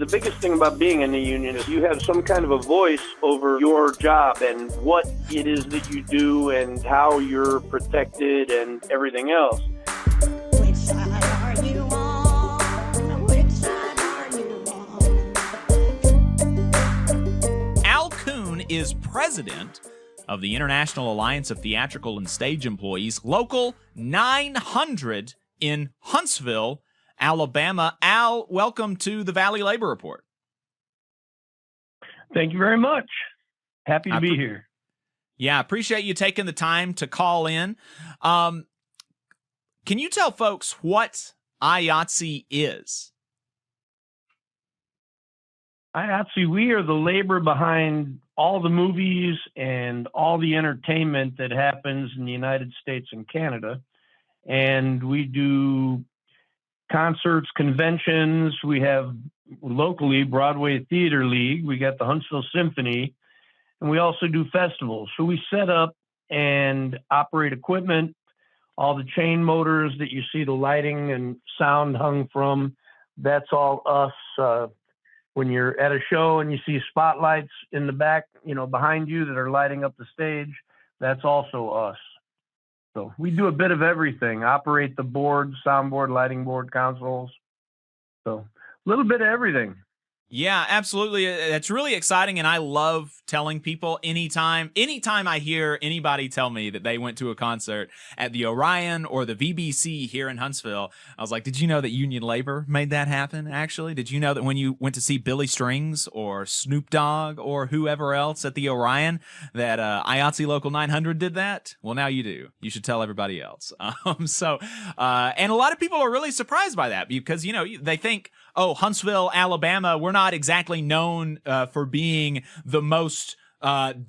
The biggest thing about being in the union is you have some kind of a voice over your job and what it is that you do and how you're protected and everything else. Which side are you on? Which side are you on? Al Kuhn is president of the International Alliance of Theatrical and Stage Employees, Local 900 in Huntsville, Alabama. Al, welcome to the Valley Labor Report. Thank you very much. Happy to be here. Yeah, appreciate you taking the time to call in. Can you tell folks what IATSE is? IATSE, we are the labor behind all the movies and all the entertainment that happens in the United States and Canada. And we do concerts, conventions. We have locally Broadway Theater League. We got the Huntsville Symphony, and we also do festivals. So we set up and operate equipment, all the chain motors that you see the lighting and sound hung from. That's all us. When you're at a show and you see spotlights in the back, behind you that are lighting up the stage, that's also us. So we do a bit of everything, operate the board, soundboard, lighting board, consoles. So a little bit of everything. Yeah, absolutely. That's really exciting, and I love telling people anytime I hear anybody tell me that they went to a concert at the Orion or the VBC here in Huntsville, I was like, did you know that union labor made that happen, actually? Did you know that when you went to see Billy Strings or Snoop Dogg or whoever else at the Orion, that IATSE Local 900 did that? Well, now you do. You should tell everybody else. And a lot of people are really surprised by that because, they think, oh, Huntsville, Alabama, we're not exactly known for being the most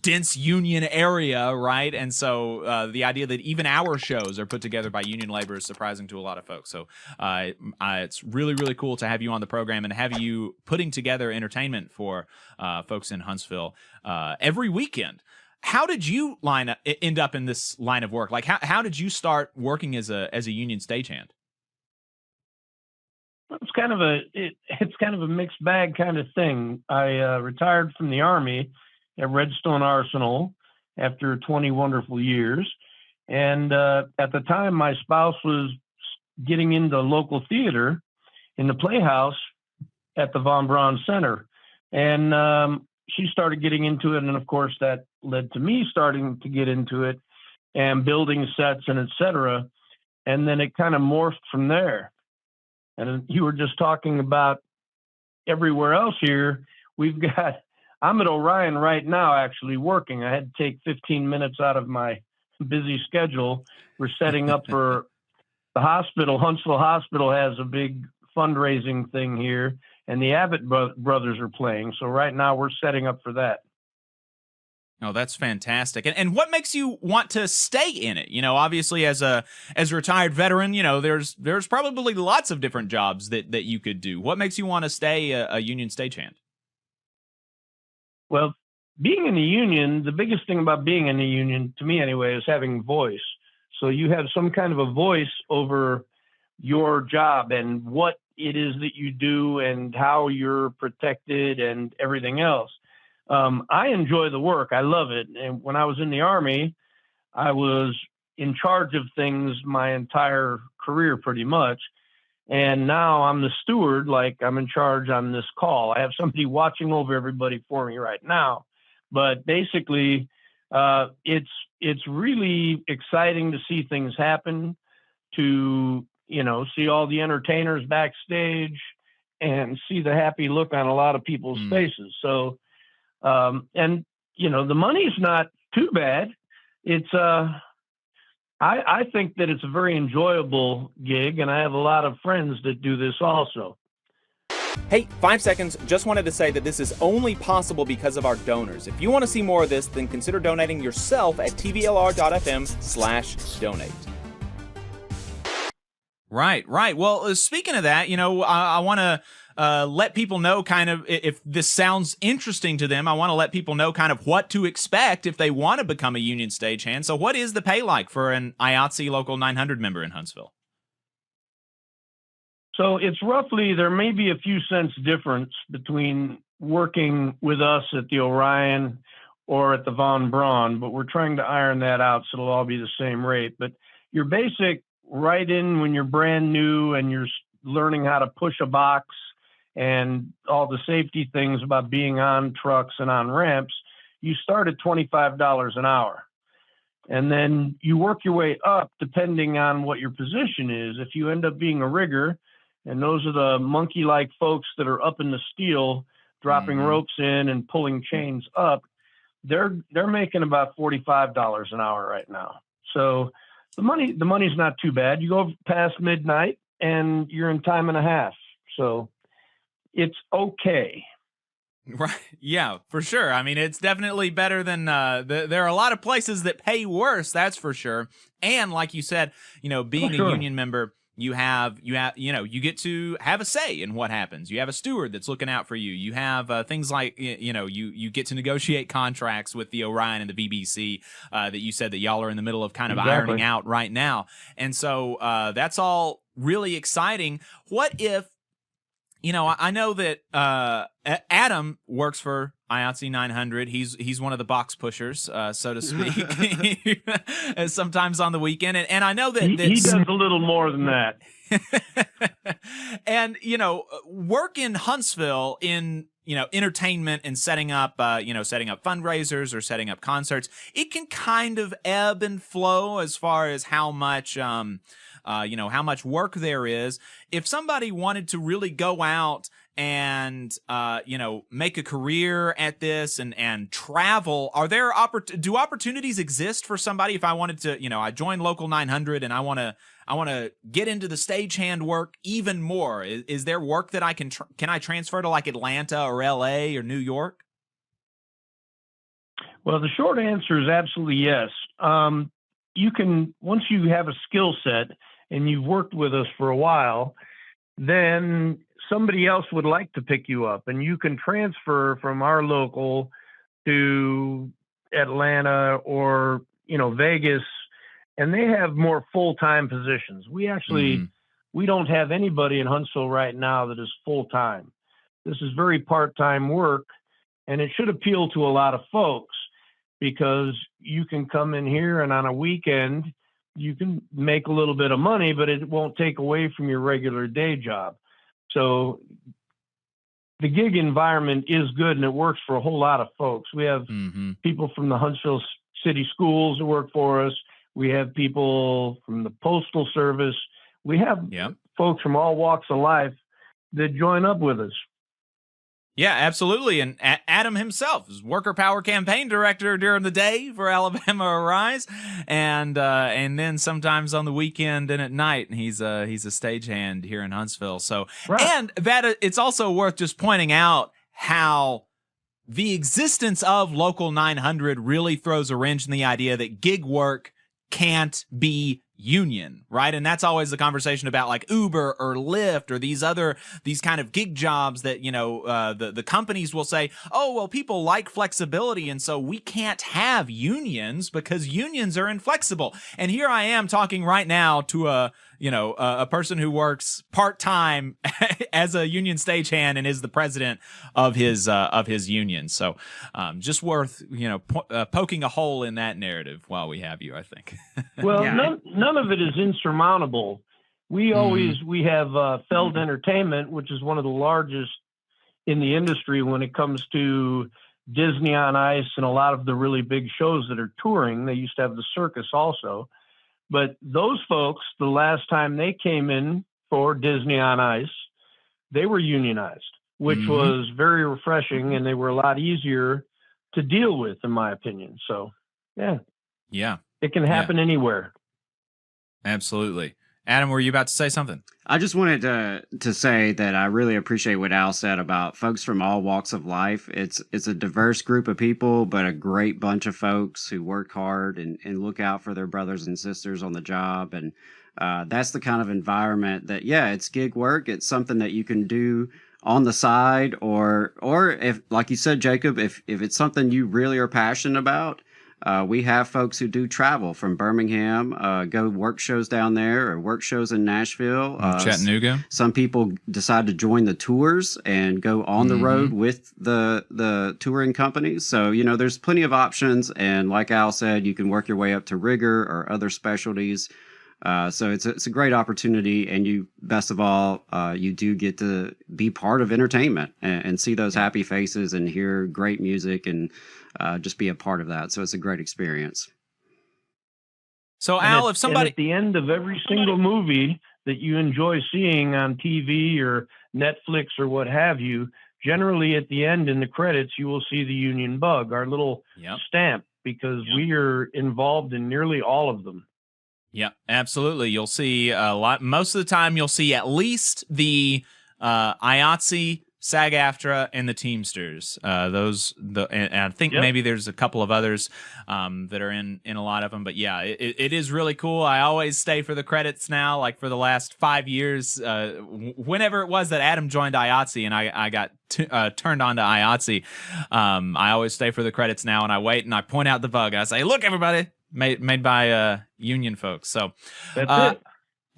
dense union area, right? And so the idea that even our shows are put together by union labor is surprising to a lot of folks. So it's really, really cool to have you on the program and have you putting together entertainment for folks in Huntsville every weekend. How did you end up in this line of work? Like, how did you start working as a union stagehand? It's kind of a mixed bag kind of thing. I retired from the Army at Redstone Arsenal after 20 wonderful years. And at the time, my spouse was getting into local theater in the Playhouse at the Von Braun Center. And she started getting into it. And of course, that led to me starting to get into it and building sets and et cetera. And then it kind of morphed from there. And you were just talking about everywhere else here. I'm at Orion right now, actually working. I had to take 15 minutes out of my busy schedule. We're setting up for the hospital. Huntsville Hospital has a big fundraising thing here, and the Abbott brothers are playing. So right now we're setting up for that. Oh, that's fantastic. And what makes you want to stay in it? Obviously as a retired veteran, there's probably lots of different jobs that you could do. What makes you want to stay a union stagehand? Well, being in the union, the biggest thing about being in the union, to me anyway, is having voice. So you have some kind of a voice over your job and what it is that you do and how you're protected and everything else. I enjoy the work. I love it. And when I was in the Army, I was in charge of things my entire career pretty much. And now I'm the steward, like I'm in charge on this call. I have somebody watching over everybody for me right now. But basically, it's really exciting to see things happen, to, see all the entertainers backstage and see the happy look on a lot of people's faces. So, and the money's not too bad. It's I think that it's a very enjoyable gig, and I have a lot of friends that do this also. Hey, 5 seconds. Just wanted to say that this is only possible because of our donors. If you want to see more of this, then consider donating yourself at tvlr.fm/donate. Right. Well, speaking of that, I want to let people know kind of, if this sounds interesting to them, I want to let people know kind of what to expect if they want to become a union stagehand. So what is the pay like for an IATSE Local 900 member in Huntsville? So it's roughly, there may be a few cents difference between working with us at the Orion or at the Von Braun, but we're trying to iron that out so it'll all be the same rate. But your basic right in when you're brand new and you're learning how to push a box and all the safety things about being on trucks and on ramps, you start at $25 an hour. And then you work your way up depending on what your position is. If you end up being a rigger, and those are the monkey-like folks that are up in the steel, dropping ropes in and pulling chains up, they're making about $45 an hour right now. So the money's not too bad. You go past midnight and you're in time and a half. So it's okay. Right. Yeah, for sure. I mean, it's definitely better than there are a lot of places that pay worse, that's for sure. And like you said, being a union member, you get to have a say in what happens. You have a steward that's looking out for you. You have things like, you get to negotiate contracts with the Orion and the VBC that you said that y'all are in the middle of kind of ironing out right now. And so that's all really exciting. What if, I know that Adam works for IATSE 900. He's one of the box pushers, so to speak, sometimes on the weekend. And I know that he does a little more than that. And, work in Huntsville in, entertainment and setting up fundraisers or setting up concerts, it can kind of ebb and flow as far as how much work there is. If somebody wanted to really go out and, make a career at this and travel, do opportunities exist for somebody? If I wanted to, I joined Local 900 and I want to get into the stagehand work even more. Is there work that can I transfer to like Atlanta or LA or New York? Well, the short answer is absolutely yes. You can, once you have a skill set and you've worked with us for a while, then somebody else would like to pick you up and you can transfer from our local to Atlanta or, Vegas, and they have more full-time positions. We actually, we don't have anybody in Huntsville right now that is full-time. This is very part-time work, and it should appeal to a lot of folks because you can come in here and on a weekend, you can make a little bit of money, but it won't take away from your regular day job. So the gig environment is good and it works for a whole lot of folks. We have people from the Huntsville City Schools who work for us. We have people from the Postal Service. We have folks from all walks of life that join up with us. Yeah, absolutely. And Adam himself is Worker Power Campaign Director during the day for Alabama Arise, and then sometimes on the weekend and at night, he's a stagehand here in Huntsville. So, and that it's also worth just pointing out how the existence of Local 900 really throws a wrench in the idea that gig work can't be union, right? And that's always the conversation about like Uber or Lyft or these kind of gig jobs that, the companies will say, oh, well, people like flexibility. And so we can't have unions because unions are inflexible. And here I am talking right now to a person who works part-time as a union stagehand and is the president of his union. So just worth, poking a hole in that narrative while we have you, I think. Well, none of it is insurmountable. We have Feld Entertainment, which is one of the largest in the industry when it comes to Disney on Ice and a lot of the really big shows that are touring. They used to have the circus also. But those folks, the last time they came in for Disney on Ice, they were unionized, which was very refreshing, and they were a lot easier to deal with, in my opinion. So, yeah, it can happen anywhere. Absolutely. Adam, were you about to say something? I just wanted to say that I really appreciate what Al said about folks from all walks of life. It's a diverse group of people, but a great bunch of folks who work hard and look out for their brothers and sisters on the job. And that's the kind of environment that, it's gig work. It's something that you can do on the side, or if, like you said, Jacob, if it's something you really are passionate about, We have folks who do travel from Birmingham, go work shows down there or work shows in Nashville. Chattanooga. Some people decide to join the tours and go on the road with the touring companies. So, there's plenty of options. And like Al said, you can work your way up to rigger or other specialties. So it's a great opportunity. And you, best of all, you do get to be part of entertainment and see those happy faces and hear great music and just be a part of that. So it's a great experience. So Al, if somebody at the end of every single movie that you enjoy seeing on TV or Netflix or what have you, generally at the end in the credits, you will see the Union Bug, our little stamp, because we are involved in nearly all of them. Yeah, absolutely. You'll see a lot. Most of the time, you'll see at least the IATSE, SAG-AFTRA, and the Teamsters. And I think maybe there's a couple of others that are in a lot of them. But yeah, it is really cool. I always stay for the credits now. Like for the last 5 years, whenever it was that Adam joined IATSE and I got turned on to IATSE, I always stay for the credits now, and I wait and I point out the bug. I say, "Look, everybody." Made by union folks. So that's it.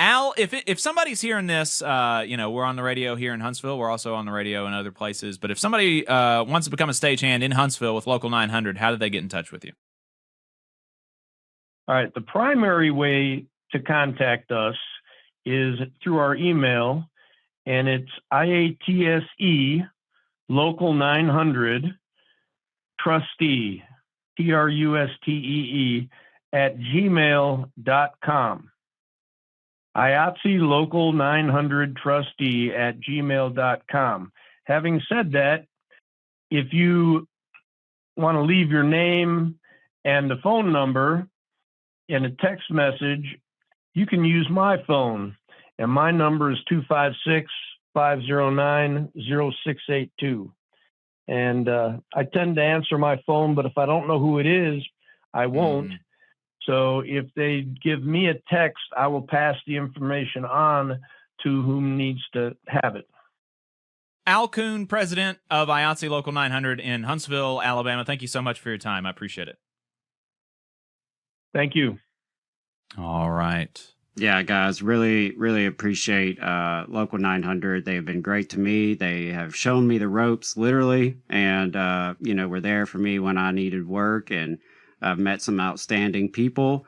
Al, if somebody's hearing this, we're on the radio here in Huntsville. We're also on the radio in other places. But if somebody wants to become a stagehand in Huntsville with Local 900, how do they get in touch with you? All right. The primary way to contact us is through our email, and it's IATSE Local 900 Trustee, TRUSTEE @gmail.com. IATSE Local 900 Trustee @gmail.com. Having said that, if you want to leave your name and the phone number in a text message, you can use my phone. And my number is 256-509-0682. And I tend to answer my phone, but if I don't know who it is, I won't. So if they give me a text, I will pass the information on to whom needs to have it. Al Kuhn, president of IATSE Local 900 in Huntsville, Alabama. Thank you so much for your time. I appreciate it. Thank you. All right. Yeah, guys, really, really appreciate Local 900. They have been great to me. They have shown me the ropes, literally, and, were there for me when I needed work, and I've met some outstanding people.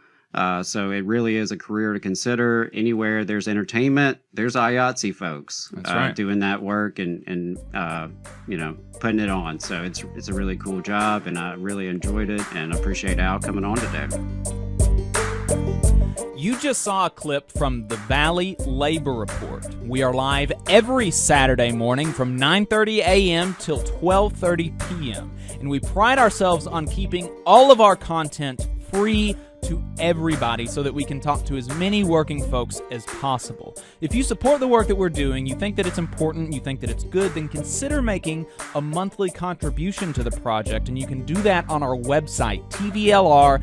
So it really is a career to consider. Anywhere there's entertainment, there's IATSE folks doing that work and putting it on. So it's a really cool job, and I really enjoyed it, and appreciate Al coming on today. You just saw a clip from the Valley Labor Report. We are live every Saturday morning from 9:30 a.m. till 12:30 p.m. And we pride ourselves on keeping all of our content free to everybody so that we can talk to as many working folks as possible. If you support the work that we're doing, you think that it's important, you think that it's good, then consider making a monthly contribution to the project. And you can do that on our website, tvlr.fm.